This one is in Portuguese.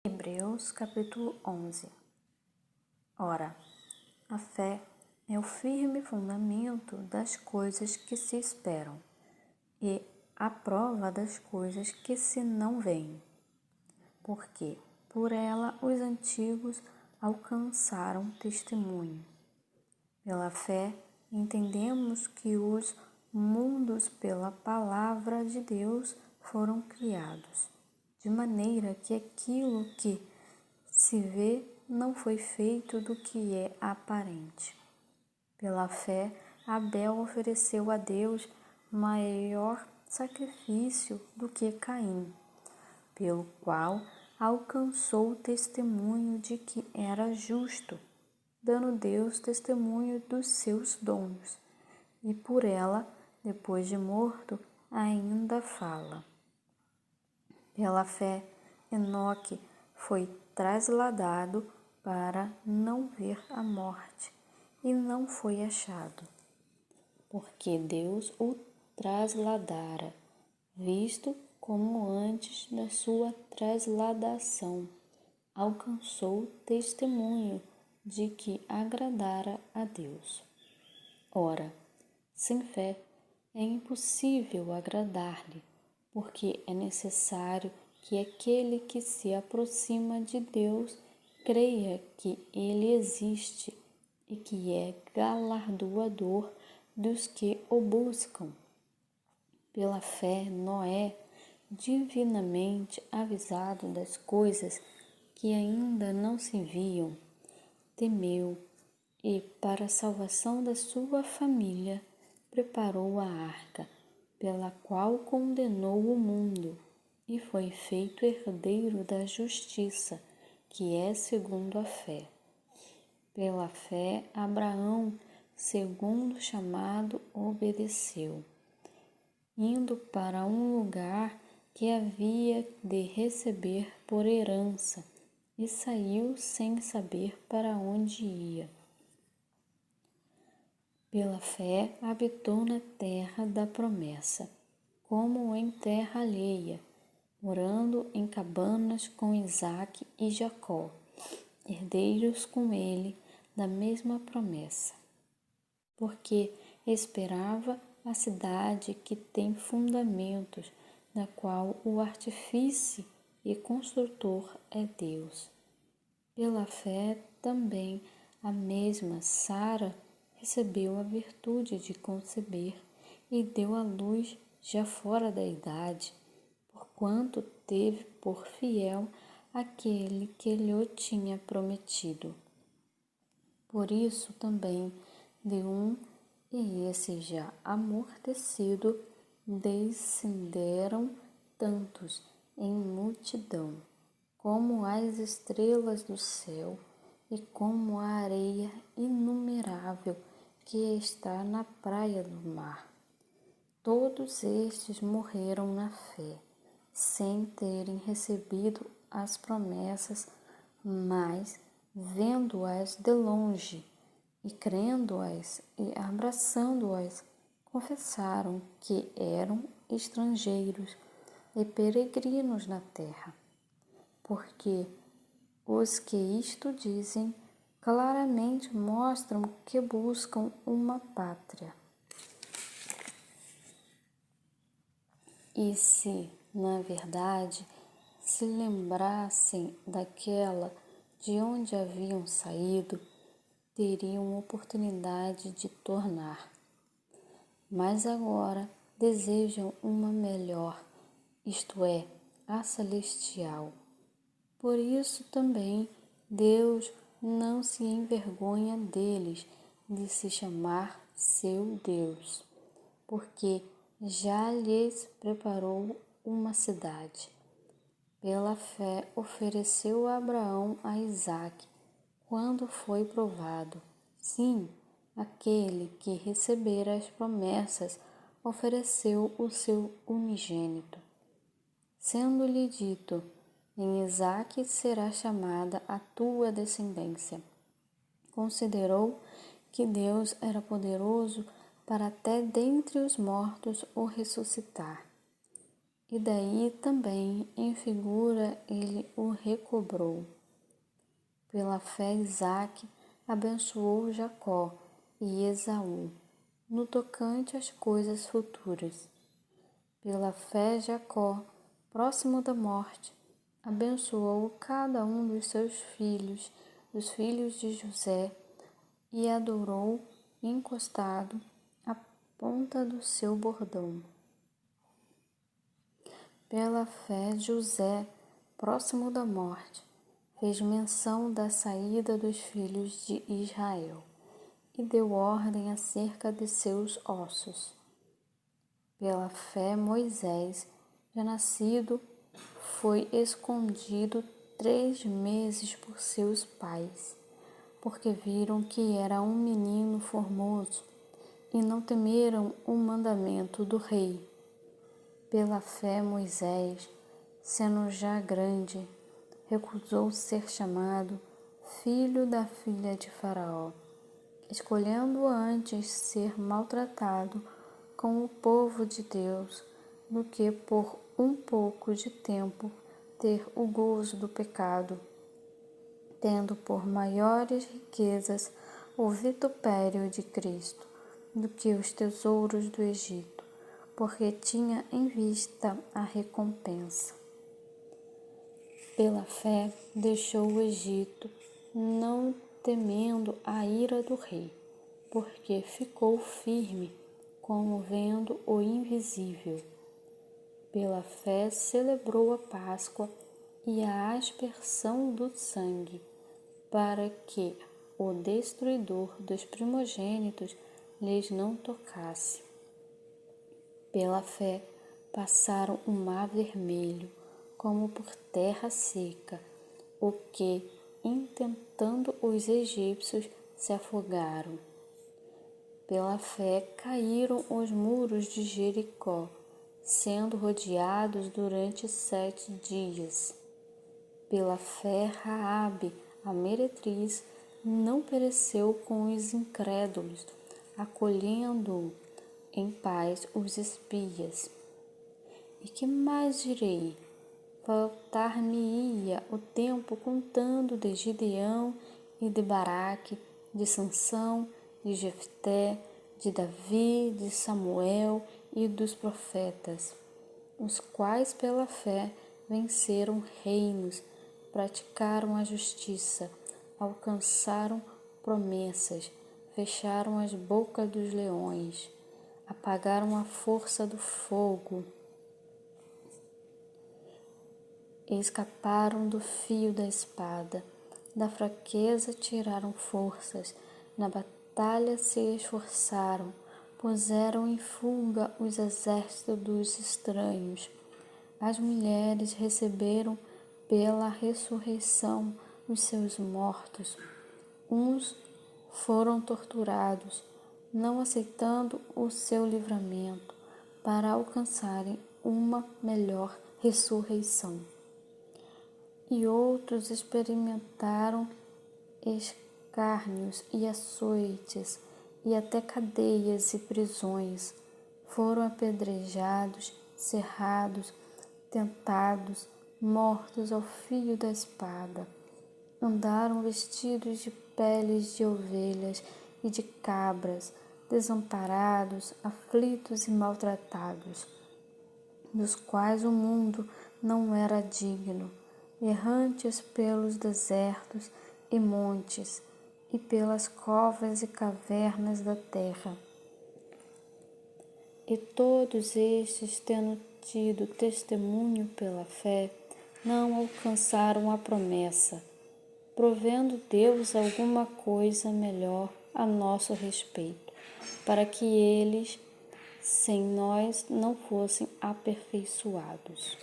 Hebreus capítulo 11. Ora, a fé é o firme fundamento das coisas que se esperam e a prova das coisas que se não veem, porque por ela os antigos alcançaram testemunho. Pela fé entendemos que os mundos pela palavra de Deus foram criados, de maneira que aquilo que se vê não foi feito do que é aparente. Pela fé, Abel ofereceu a Deus maior sacrifício do que Caim, pelo qual alcançou o testemunho de que era justo, dando Deus testemunho dos seus dons, e por ela, depois de morto, ainda fala. Pela fé, Enoque foi trasladado para não ver a morte, e não foi achado, porque Deus o trasladara, visto como antes da sua trasladação alcançou testemunho de que agradara a Deus. Ora, sem fé é impossível agradar-lhe, porque é necessário que aquele que se aproxima de Deus creia que Ele existe e que é galardoador dos que o buscam. Pela fé, Noé, divinamente avisado das coisas que ainda não se viam, temeu e, para a salvação da sua família, preparou a arca, pela qual condenou o mundo, e foi feito herdeiro da justiça, que é segundo a fé. Pela fé, Abraão, segundo o chamado, obedeceu, indo para um lugar que havia de receber por herança, e saiu sem saber para onde ia. Pela fé, habitou na terra da promessa, como em terra alheia, morando em cabanas com Isaque e Jacó, herdeiros com ele da mesma promessa, porque esperava a cidade que tem fundamentos, da qual o artífice e construtor é Deus. Pela fé também a mesma Sara recebeu a virtude de conceber e deu à luz já fora da idade, porquanto teve por fiel aquele que lhe tinha prometido. Por isso também de um, e esse já amortecido, descenderam tantos em multidão, como as estrelas do céu e como a areia inumerável que está na praia do mar. Todos estes morreram na fé, sem terem recebido as promessas, mas, vendo-as de longe, e crendo-as e abraçando-as, confessaram que eram estrangeiros e peregrinos na terra. Porque os que isto dizem claramente mostram que buscam uma pátria. E se, na verdade, se lembrassem daquela de onde haviam saído, teriam oportunidade de tornar. Mas agora desejam uma melhor, isto é, a celestial. Por isso também Deus não se envergonha deles de se chamar seu Deus, porque já lhes preparou uma cidade. Pela fé ofereceu Abraão a Isaque, quando foi provado. Sim, aquele que recebera as promessas ofereceu o seu unigênito, sendo-lhe dito: em Isaque será chamada a tua descendência. Considerou que Deus era poderoso para até dentre os mortos o ressuscitar, e daí também em figura ele o recobrou. Pela fé Isaque abençoou Jacó e Esaú, no tocante às coisas futuras. Pela fé Jacó, próximo da morte, abençoou cada um dos seus filhos, os filhos de José, e adorou encostado à ponta do seu bordão. Pela fé José, próximo da morte, fez menção da saída dos filhos de Israel e deu ordem acerca de seus ossos. Pela fé Moisés, já nascido, foi escondido 3 meses por seus pais, porque viram que era um menino formoso e não temeram o mandamento do rei. Pela fé Moisés, sendo já grande, recusou ser chamado filho da filha de Faraó, escolhendo antes ser maltratado com o povo de Deus do que por um pouco de tempo ter o gozo do pecado, tendo por maiores riquezas o vitupério de Cristo do que os tesouros do Egito, porque tinha em vista a recompensa. Pela fé deixou o Egito, não temendo a ira do rei, porque ficou firme, como vendo o invisível. Pela fé celebrou a Páscoa e a aspersão do sangue, para que o destruidor dos primogênitos lhes não tocasse. Pela fé passaram o mar vermelho, como por terra seca, o que, intentando os egípcios, se afogaram. Pela fé caíram os muros de Jericó, sendo rodeados durante 7 dias. Pela fé Raabe, a meretriz, não pereceu com os incrédulos, acolhendo em paz os espias. E que mais direi? Faltar-me-ia o tempo contando de Gideão e de Baraque, de Sansão, de Jefté, de Davi, de Samuel e dos profetas, os quais pela fé venceram reinos, praticaram a justiça, alcançaram promessas, fecharam as bocas dos leões, apagaram a força do fogo, escaparam do fio da espada, da fraqueza tiraram forças, na batalha se esforçaram, puseram em fuga os exércitos dos estranhos. As mulheres receberam pela ressurreição os seus mortos. Uns foram torturados, não aceitando o seu livramento, para alcançarem uma melhor ressurreição. E outros experimentaram escárnios e açoites, e até cadeias e prisões. Foram apedrejados, cerrados, tentados, mortos ao fio da espada. Andaram vestidos de peles de ovelhas e de cabras, desamparados, aflitos e maltratados, dos quais o mundo não era digno, errantes pelos desertos e montes, e pelas covas e cavernas da terra. E todos estes, tendo tido testemunho pela fé, não alcançaram a promessa, provendo Deus alguma coisa melhor a nosso respeito, para que eles, sem nós, não fossem aperfeiçoados.